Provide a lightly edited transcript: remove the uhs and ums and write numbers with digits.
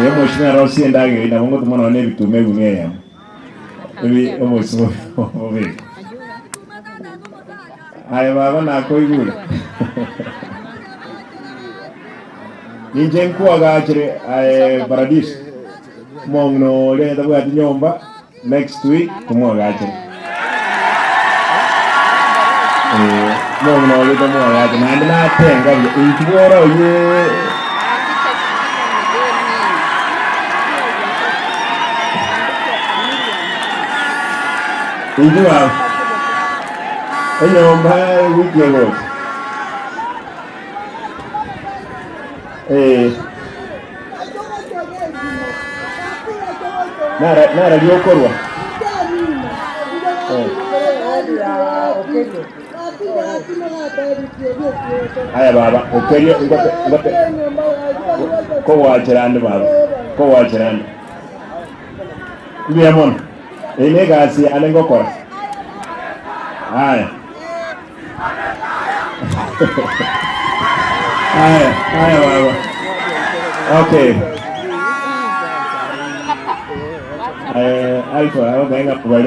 Yo moshina rosi endage ina mungu tumono ne bitume guneya. Ebi omoso obe. Ay baba na koigula. Ninjen kuwa gachire ay paradis. Mongno le tabu ati nyomba next week tumo gachire. Mongno le tumo gachire. Nandina tenga intuora ye. Injua. Nyomba wiki ago. Nara liokorwa. Aya baba, okerio ngote. Ko wachirande baba. Ko wachirande. Ndiamon. Ine gasi anengokora. Aya. Aya baba. Okay. Alfa, venga, pues